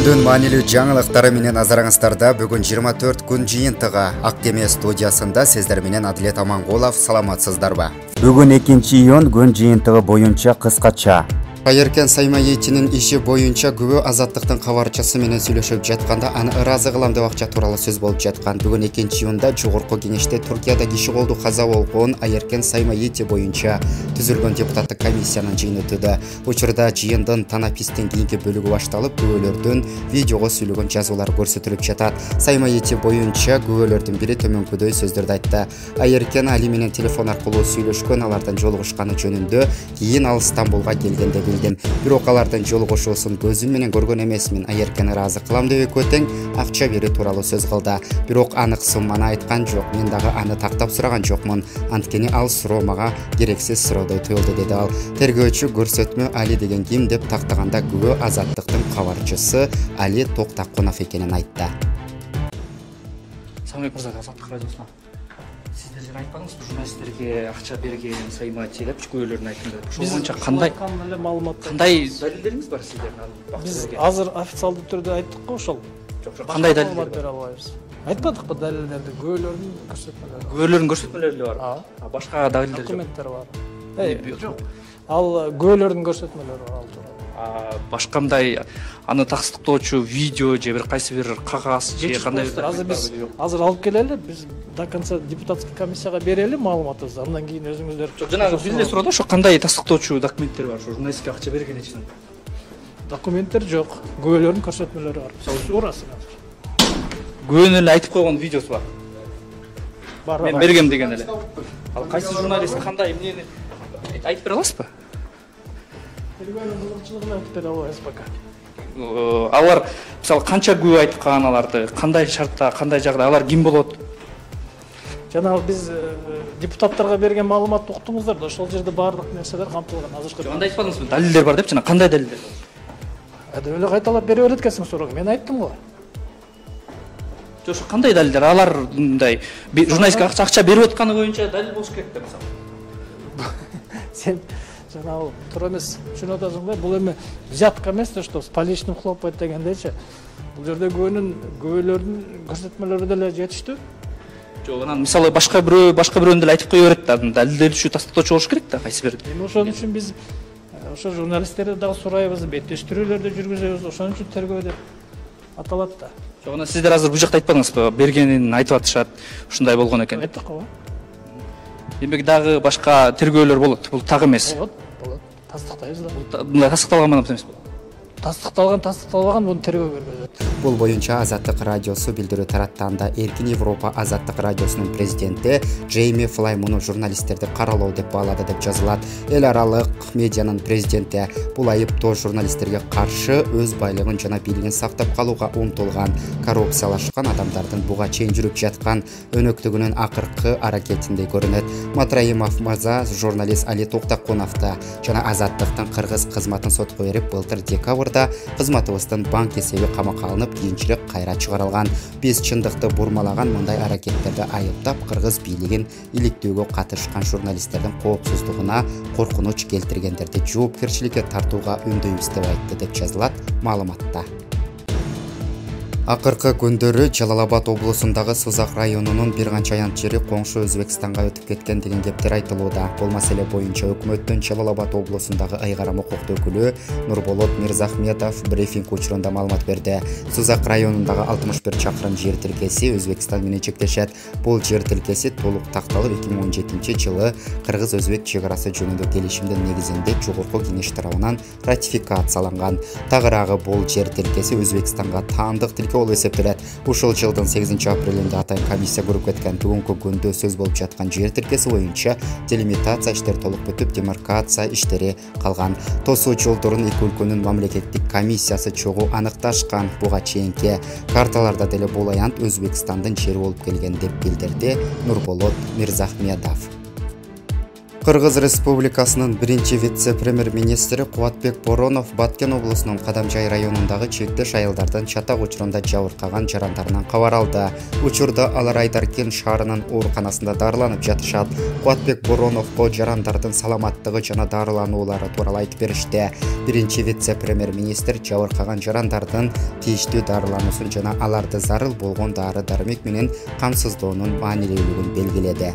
Күндүн маанилүү жаңылыктары менен назарыңыздарда бүгүн 24 күн жыйынтыгы Аккеме студиясында сиздер менен Адилет Амангулов. Саламатсыздарбы? Бүгүн 2-июнь күн жыйынтыгы боюнча кыскача. Айеркен Саймаетинин иши боюнча күбө азаттыктын кабарчысы менен сүйлөшүп жатканда аны ыраазы кылам деп акча тууралуу сөз болуп жаткан. Бүгүн 2-июнда жогорку кеңеште Туркияда киши колду каза болгон Айеркен Саймаети боюнча түзүлгөн депутаттык комиссиянын жыйыны өтүүдө. Учурда жыйындын танапистен кийинки бөлүгү башталып, күбөлөрдүн видеого сүйлөгөн жазуулар көрсөтүлүп жатат. Саймаети боюнча күбөлөрдүн бири төмөнкүдөй сөздөрдү айтты. Айеркен Али менен телефон аркылуу сүйлөшкөн, алардын жолугушканы жөнүндө, кийин ал Стамбулга келгенде билдим. Бирок алардын жолугушуусун көзүм менен көргөн эмесмин. Айеркен ыраазы кылам деп экөө тең акча берүү тууралуу сөз кылды. Бирок анык сумманы айткан жок. Мен дагы аны тактап сураган жокмун. Анткени ал суроо мага керексиз суроодой туюлду, деди ал. Тергөөчү көрсөтмө Али деген ким деп тактаганда күбө азаттыктын кабарчысы Али Токтакунов экенин айтты. Самый мырза, Азаттык радиосуна. Сиздер жана айтпадыңызбы, журналисттерге акча берген Саймаети деп күбөлөрүн айттыңдар. Ошол боюнча кандай далилдериңиз бар сиздердин? Биз азыр официалдуу түрдө айттык го ошол. Жок, кандай далилдер бере албайбыз. Айтпадыкпы далилдерди, күбөлөрдүн көрсөтмөлөрү. Күбөлөрдүн көрсөтмөлөрү деле бар. Башка далилдер жок. Документтер бар. Жок. Ал күбөлөрдүн көрсөтмөлөрү бар ал тууралуу. Башка мындай аны тастыктоочу видео же бир кайсы бир кагаз же кандай азыр биз алып келели, биз до конца депутатский комиссияга берели маалыматыбызды, андан кийин өзүңүздөр. Жок, жанагы бизде суроодо ошо кандай тастыктоочу документтер бар, ошо журналистке акча берген үчүн. Документтер жок, күбөлөрдүн көрсөтмөлөрү бар. Уурасы азыр. Күбөнү эле айтып койгон видеосу бар. Бар. Мен бергем деген эле. Ал кайсы журналист кандай эмнени айтып бере аласызбы? Тергөөнүн кызыкчылыгын айтып бере албайбыз пока. Алар мисалы канча күбө айткан, аларды кандай шартта, кандай жагда, алар ким болот? Жанагы биз депутаттарга берген маалыматты уктуңуздар да, ошол жерде баардык нерселер камтылган. Азыркы андай айтпадыңызбы? Далилдер бар деп жана кандай далилдер? Деп эле кайталап бере берет экенсиң суроого. Мен айттым го. Жок, ошо кандай далилдер? Алар мындай журналистке акча берип атканы боюнча далил болуш керек да мисалы. Сен жанагы туура эмес түшүнүп атасың да, бул эми взятка эмес да, что с поличным хлопает дегендейчи. Бул жерде күбөлөрдүн көрсөтмөлөрү деле жетиштүү. Жок, анан мисалы башка бирөөнү деле айтып кое берет да, далилделүүчү тастыктоочу болуш керек да, кайсы бир. Эми ошон үчүн биз ошо журналисттерди дагы сурайбыз, беттештирүүлөрдү жүргүзөбүз, ошон үчүн тергөө деп аталат да. Жок, анан сиздер азыр бул жакта айтпадыңызбы, бергенин айтып атышат, ушундай болгон экен. Айттык го. Демек дагы башка тергөөлөр болот. Бул так эмес. Болот. Тастыктайбыз да. Мындай тастыкталган эмес. Тастыкталган буну тергөө көргөзөт. Бул боюнча Азаттык радиосу билдирүү таратты. Эркин Европа Азаттык радиосунун президенти Джейми Флай муну журналисттерди каралоо деп баалады деп жазылат. Эл аралык медианын президенти бул айыптоо журналисттерге каршы өз байлыгын жана бийлигин сактап калууга умтулган, коррупциялашкан адамдардын буга чейин жүрүп жаткан өнөктүгүнүн акыркы аракетиндей көрүнөт. Матраимов мырза журналист Али Токтакуновду жана Азаттыктын кыргыз кызматын сотко берип, былтыр декабрда кызматыбыздын банк эсеби камакка алынып, кийинчерээк кайра чыгарылган. Биз чындыкты бурмалаган мындай аракеттерди айыптап, кыргыз бийлигин иликтөөгө катышкан журналисттердин коопсуздугуна коркунуч келтиргендерди жоопкерчиликке тартууга үндөйбүз деп айтты деп жазылат маалыматта. Акыркы күндөрү Жалал-Абад облусундагы Сузак районунун бир канча аянт жери коңшу Өзбекстанга өтүп кеткен деген кептер айтылууда. Бул маселе боюнча өкмөттүн Жалал-Абад облусундагы ыйгарым укуктуу өкүлү Нурболот Мирзахметов брифинг учурунда маалымат берди. Сузак районундагы 61 чакырым жер тилкеси Өзбекстан менен чектешет. Бул жер тилкеси толук такталып 2017-жылы кыргыз-өзбек чек арасы жөнүндө келишимдин негизинде жогорку кеңеш тарабынан ратификацияланган. Тагыраагы бул жер тилкеси Өзбекстанга таандык болуп эсептелет. Ушул жылдын 8 апрелинде атайын комиссия көрүп кеткен. Бүгүнкү күндө сөз болуп жаткан жер тилкеси боюнча делимитация иштери толук бүтүп, демаркация иштери калган. Тосуу жолдорун эки өлкөнүн мамлекеттик комиссиясы чогуу аныкташкан. Буга чейинки карталарда деле бул аянт Өзбекстандын жери болуп келген деп билдирди Нурболот Мирзахметов. Кыргыз Республикасынын биринчи вице-премьер-министри Кубатбек Боронов Баткен облусунун Кадамжай районундагы чектеш айылдардын чатак учурунда жабыркаган жарандарынан кабар алды. Учурда алар Айдаркен шаарынын ооруканасында дарыланып жатышат. Кубатбек Бороновго жарандардын саламаттыгы жана дарылануулары тууралуу айтып беришти. Биринчи вице-премьер-министр жабыркаган жарандардын тийиштүү дарылануусун жана аларды зарыл болгон дары-дармек менен камсыздоонун маанилүүлүгүн белгиледи.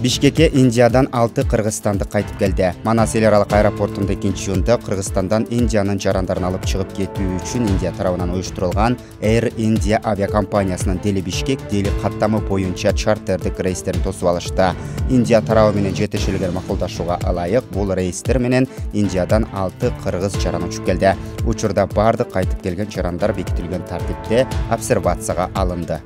Бишкекке Индиядан 6 кыргызстандык кайтып келди. Манас эл аралык аэропортунда 2-июнда Кыргызстандан Индиянын жарандарын алып чыгып кетүү үчүн Индия тарабынан уюштурулган Air India авиакомпаниясынын Дели Бишкек Дели каттамы боюнча чартердик рейстерин тосуп алышты. Индия тарабы менен жетишилгер макулдашууга ылайык бул рейстер менен Индиядан 6 кыргыз жаран учуп келди. Учурда бардык кайтып келген жарандар бекитилген тартипте обсервацияга алынды.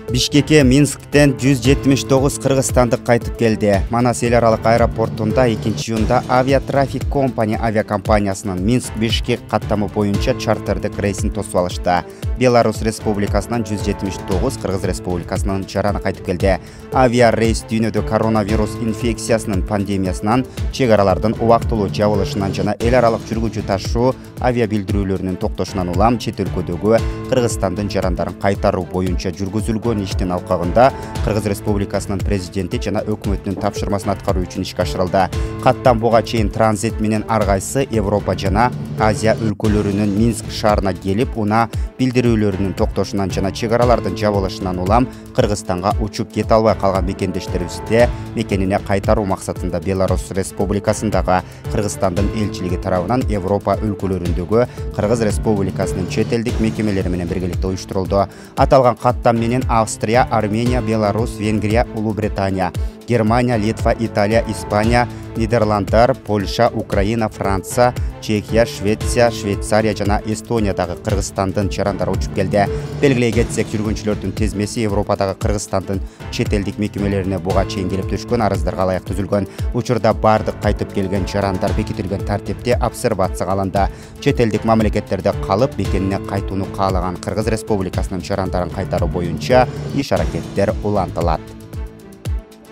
Бишкекке Минсктен 179 кыргызстандык кайтып келди. Манас эл аралык аэропортунда 2-июнда Авиатрафик Компания авиакомпаниясынын Минск-Бишкек каттамы боюнча чартердик рейсин тосуп алышты. Беларусь Республикасынан 179, Кыргыз Республикасынын жараны кайтып келди. Авиа рейс дүйнөдө коронавирус инфекциясынын пандемиясынан, чек аралардын убактылуу жабылышынан жана эл аралык жүргүнчү ташуу авиа билдирүүлөрүнүн токтошунан улам чет өлкөдөгү Кыргызстандын жарандарын кайтаруу боюнча жүргүзүлгөн иштин алкагында Кыргыз Республикасынын президенти жана өкмөтүнүн тапшырмасын аткаруу үчүн ишке ашырылды. Каттан буга чейин транзит менен ар кайсы Европа жана Азия өлкөлөрүнүн Минск шаарына келип, уна билдирүүлөрүнүн токтошунан жана чек аралардын жабылышынан улам Кыргызстанга учуп кете албай калган мекендештерибизди мекенине кайтаруу максатында Беларусь Республикасындагы Кыргызстандын элчилиги тарабынан Европа өлкөлөрүндөгү Кыргыз Республикасынын чет элдик мекемелери менен биргеликте уюштурулду. Аталган каттам менен Австрия, Армения, Беларусь, Венгрия, Улуу Британия, Германия, Литва, Италия, Испания, Нидерланддар, Польша, Украина, Франция, Чехия, Швеция, Швейцария жана Эстониядагы Кыргызстандын жарандары учуп келди. Белгилей кетсек, жүргүнчүлөрдүн тизмеси Европадагы Кыргызстандын чет элдик мекемелерине буга чейин келип түшкөн арыздарга ылайык түзүлгөн. Учурда бардык кайтып келген жарандар бекитилген тартипте обсервацияга алынды. Чет элдик мамлекеттерде калып, мекенине кайтууну каалаган Кыргыз Республикасынын жарандарын кайтаруу боюнча иш-аракеттер улантылат.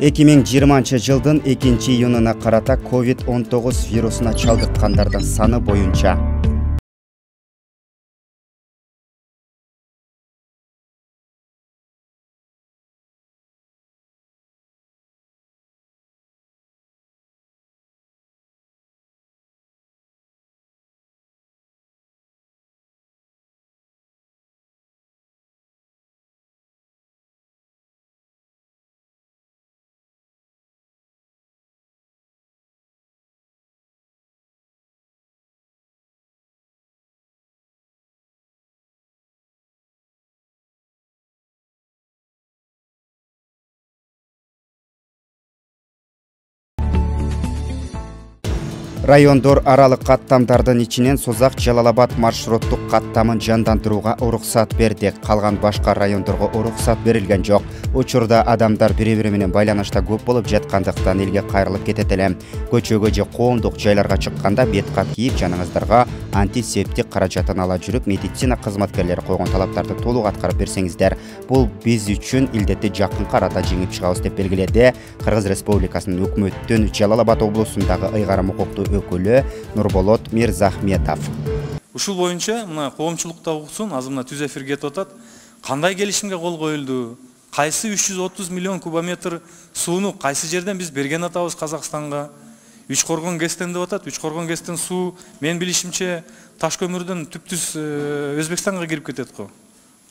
2020 жылдын 2-июнуна карата COVID-19 вирусуна чалдыккандардын саны боюнча райондор аралык каттамдардын ичинен Созак Жалалабад маршруттук каттамын жандандырууга уруксат берди. Калган башка райондорго уруксат берилген жок. Учурда адамдар бири-бири менен байланышта көп болуп жаткандыктан элге кайрылып кетет элем. Көчөгө же коомдук жайларга чыкканда бет кап кийип, жаныңыздарга антисептик каражатын ала жүрүп, медицина кызматкерлери койгон талаптарды толук аткарып берсеңиздер, бул биз үчүн илдетти жакынкы арада жеңип чыгабыз деп белгиледи Кыргыз Республикасынын өкмөттүн Жалалабад облусундагы ыйгарым укуктуу өкүлү Нурболот Мирзахметов. Ушул боюнча мына коомчулукта уксун, азыр мына түз эфир кетип атат. Кандай келишимге кол коюлду? Кайсы 330 миллион кубометр сууну кайсы жерден биз берген атабыз Казакстанга? Үчкоргон ГЭСтен деп атат. Үчкоргон ГЭСтен суу мен билишимче таш көмүрдөн түптүз Өзбекстанга кирип кетет го.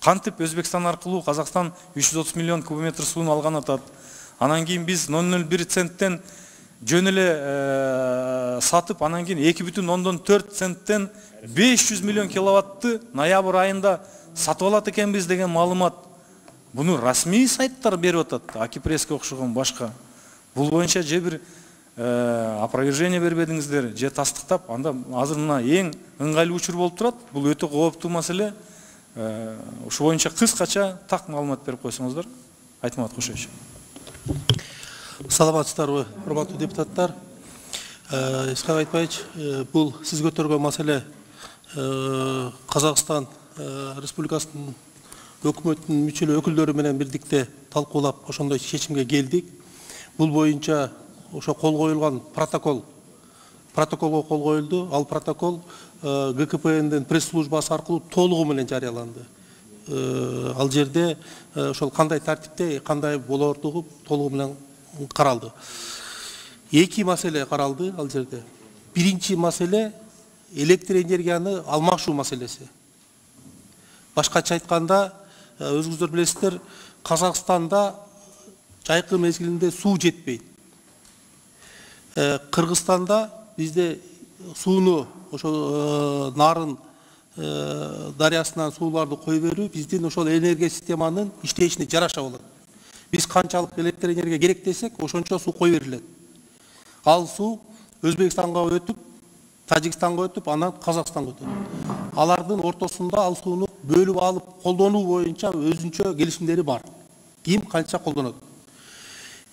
Кантип Өзбекстан аркылуу Казакстан 330 миллион кубометр сууну алган атат. Анан кийин биз 0,01 центтен жөн эле сатып, анан кийин 2,4 центтен 500 миллион киловатты ноябрь айында сатып алат экенбиз деген маалымат. Буну расмий сайттар берип атат, Акипресске окшогон башка. Бул боюнча же бир опровержение бербедиңиздер, же тастыктап, анда азыр мына эң ыңгайлуу учур болуп турат. Бул өтө кооптуу маселе. Ушу боюнча кыскача так маалымат берип койсоңуздар. Айтмат Кошевич. Саламатсыздарбы, урматтуу депутаттар. Исхак Айтбаевич, бул сиз көтөргөн маселе Казакстан Республикасынын өкмөтүнүн мүчөлүү өкүлдөрү менен бирдикте талкуулап ошондой чечимге келдик. Бул боюнча ошо кол коюлган протоколго кол коюлду. Ал протокол ГКПНдин пресс-службасы аркылуу толугу менен жарыяланды. Ал жерде ошол кандай тартипте, кандай болоордугу толугу менен каралды. Эки маселе каралды ал жерде. Биринчи маселе электр энергияны алмашуу маселеси. Башкача айтканда, өзүңүздөр билесиздер, Казакстанда жайкы мезгилинде суу жетпейт. Кыргызстанда бизде сууну ошо Нарын дарыясынан сууларды кой берүү биздин ошол энергия системанын иштешине жараша болот. Биз канчалык электр энергия керек десек, ошончо суу кой берилет. Ал суу Өзбекстанга өтүп, Тажикстанга өтүп, анан Казакстанга өтөт. Алардын ортосунда ал сууну бөлүп алып колдонуу боюнча өзүнчө келишимдери бар. Ким канча колдонот.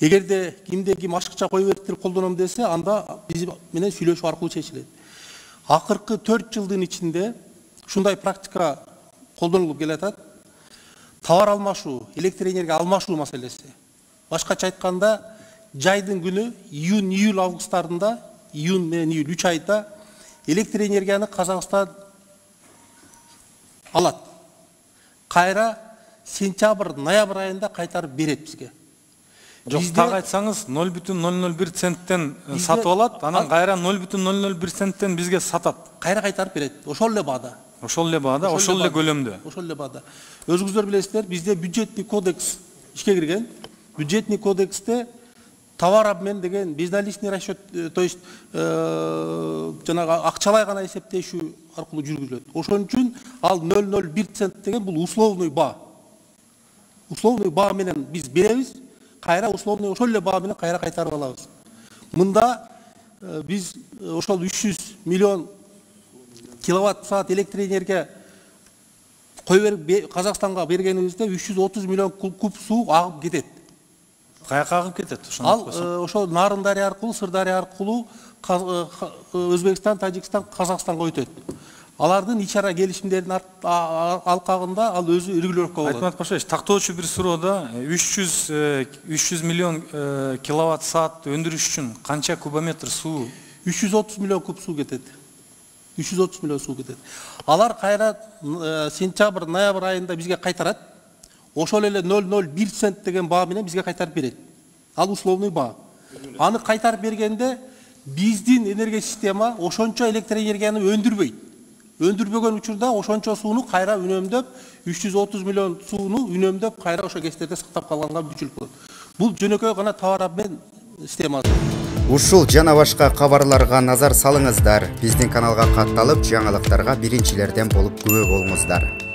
Эгерде кимде ким ашыкча кой берип колдоном десе, анда биз менен сүйлөшүү аркылуу чечилет. Акыркы 4 жылдын ичинде ушундай практика колдонулуп келатат. Товар алмашуу, электр энергия алмашуу маселеси. Башкача айтканда, жайдын күнү июнь, июль, августтарында, июнь менен июль 3 айда электр энергияны Казакстан алат. Кайра сентябрь, ноябрь айында кайтарып берет бизге. Жок, так айтсаңыз 0,001 центтен сатып алат, анан кайра 0,001 центтен бизге сатат. Кайра кайтарып берет. Ошол эле баада. Ошол эле баада, ошол эле көлөмдө. Ошол эле баада. Өзүңүздөр билесиздер, бизде бюджетный кодекс ишке кирген. Бюджетный кодексте товар обмен деген безналичный расчет, то есть жанагы акчалай гана эсептешүү аркылуу жүргүзүлөт. Ошон үчүн ал 0,01 цент деген бул условный баа. Условный баа менен биз беребиз, кайра условный ошол эле баа менен кайра кайтарып алабыз. Мында биз ошол 300 миллион киловатт саат электр энергия кой берип Казакстанга бергенибизде 330 миллион куб суу агып кетет. Каяка агып кетет? Ал ошол Нарын дарыя аркылуу, Сыр дарыя аркылуу Өзбекстан, Тажикстан, Казакстанга өтөт. Алардын ичара келишимдердин алкагында ал өзү регулировка болот. Айтмат Пашаевич, тактоочу бир суроода 300 миллион киловатт саат өндүрүш үчүн канча кубометр суу? 330 миллион куб суу кетет. 330 миллион суу кетет. Алар кайра сентябрь, ноябрь айында бизге кайтарат. Ошол эле 0,01 цент деген баа менен бизге кайтарып берет. Ал условный баа. Аны кайтарып бергенде биздин энергия система ошончо электр энергияны өндүрбөйт. Өндүрбөгөн учурда ошончо сууну кайра үнөмдөп, 330 миллион сууну үнөмдөп, кайра ошо кестерде сактап калганга мүмкүнчүлүк болот. Бул жөнөкөй гана товар обмен системасы. Ушул жана башка кабарларга назар салыңыздар. Биздин каналга катталып, жаңылыктарга биринчилерден болуп күбө болуңуздар.